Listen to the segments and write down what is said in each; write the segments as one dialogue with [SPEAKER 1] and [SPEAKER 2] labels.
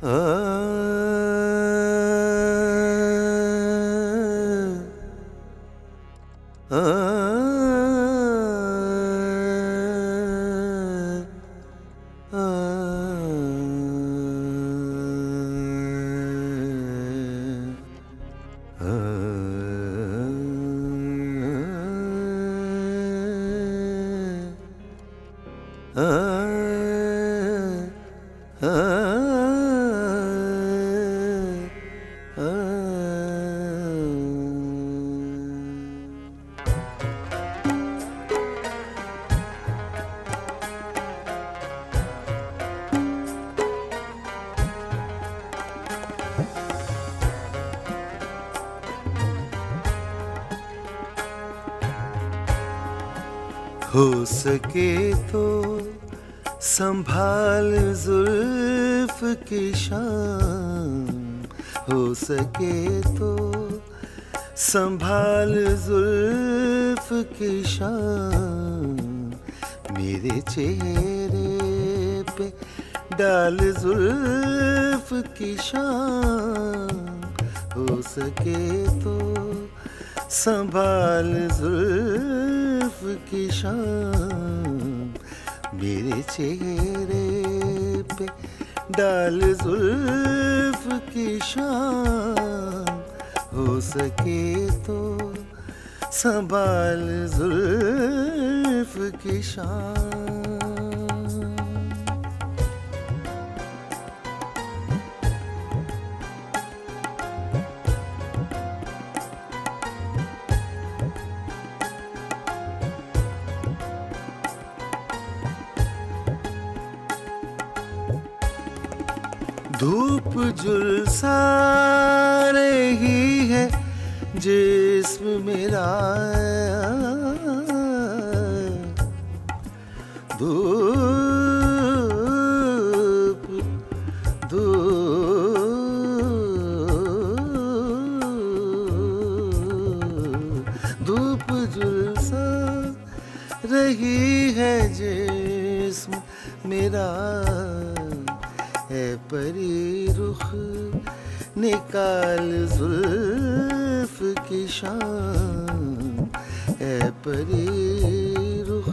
[SPEAKER 1] हो सके तो संभाल जुल्फ की शाम, हो सके तो संभाल जुल्फ की शाम, मेरे चेहरे पे डाल जुल्फ की शाम, हो सके तो संभाल जुल्फ की शाम, मेरे चेहरे पे डाल जुल्फ की शाम, हो सके तो संभाल जुल्फ की शाम। धूप झुलसा रही है जिस्म मेरा, धूप धूप झुलसा रही है जिस्म मेरा, है परी रुख निकाल जुल्फ की शाम, है परी रुख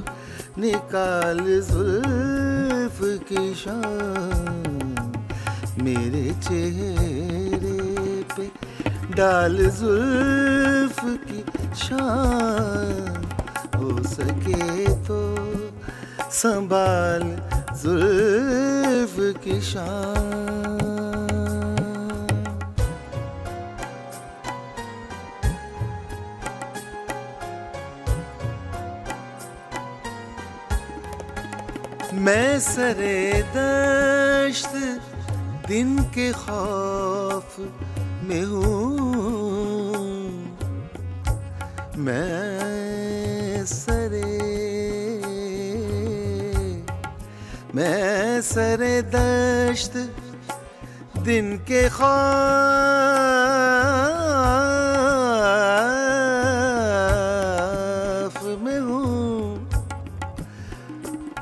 [SPEAKER 1] निकाल जुल्फ की शाम, मेरे चेहरे पे डाल जुल्फ की शाम, हो सके तो संभाल जुल्फ की शान। मैं सरे दश्त दिन के खौफ में हूँ, मैं सरे दश्त दिन के खौफ में हूँ,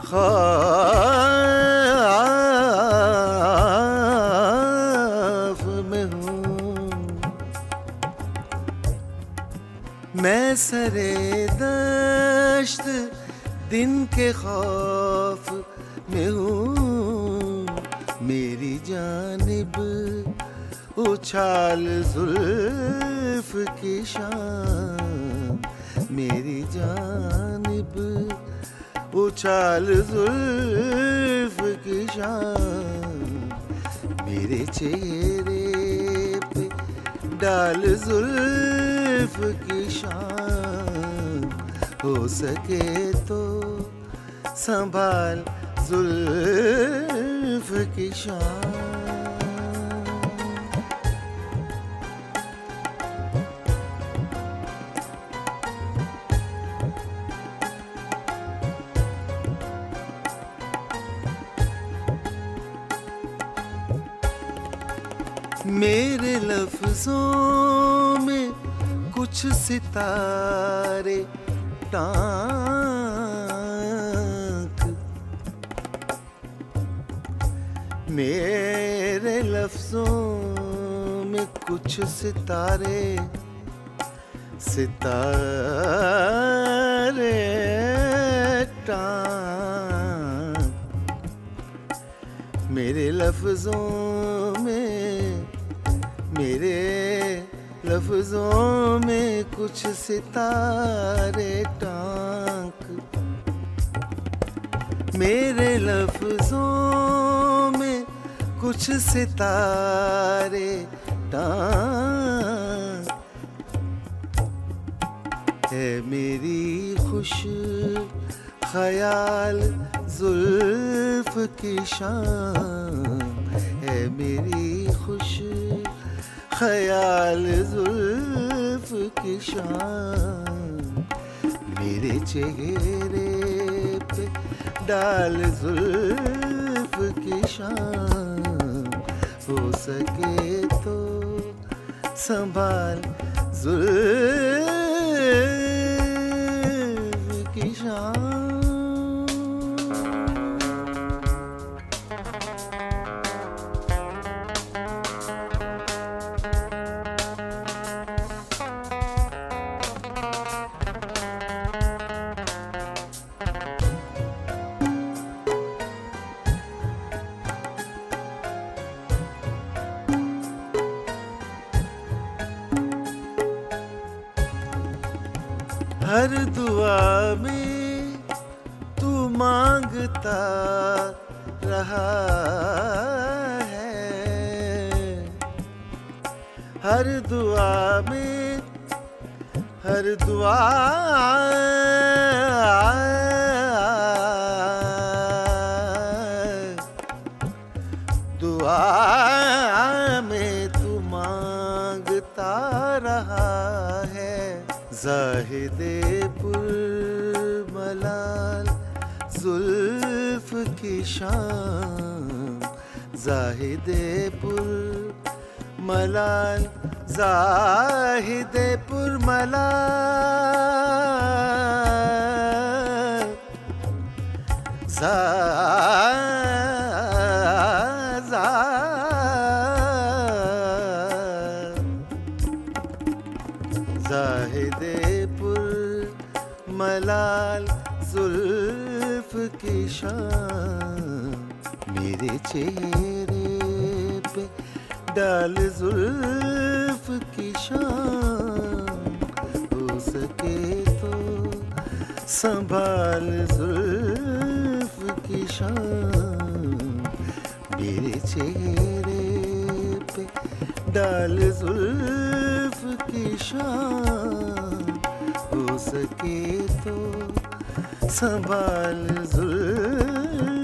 [SPEAKER 1] खौफ में हूँ, मैं सरे दश्त दिन के खौफ में हूँ, मेरी जानिब उछाल जुल्फ की शाम, मेरी जानिब उछाल जुल्फ की शाम, मेरे चेहरे पे डाल जुल्फ की शाम, हो सके तो संभाल जुल्फ की शान। मेरे लफ्जों में कुछ सितारे टांक, मेरे लफ्जों में कुछ सितारे सितारे टांग, मेरे लफ्जों में, मेरे लफ्जों में कुछ सितारे टांक, मेरे लफ्जों में कुछ सितारे टांक, है मेरी खुश ख्याल जुल्फ की शान, है मेरी खुश ख्याल जुल्फ की शान, मेरे चेहरे पे डाल जुल्फ की शान, हो सके तो संभाल जुल्फ की शान। हर दुआ में तू मांगता रहा है, हर दुआ में, हर दुआ दुआ में तू मांगता रहा है, ज़ाहिदे पुर मलाल जुल्फ की शान, ज़ाहिदे पुर मलाल, ज़ाहिदे पुर मलाल, ज़ाहिदे पुर मलाल जुल्फ की शान, मेरे चेहरे पे डाल जुल्फ की शान, हो सके तो संभाल जुल्फ की शान, मेरे चेहरे पे डाल जुल्फ की शान, हो सके तो संभाल जुल्फ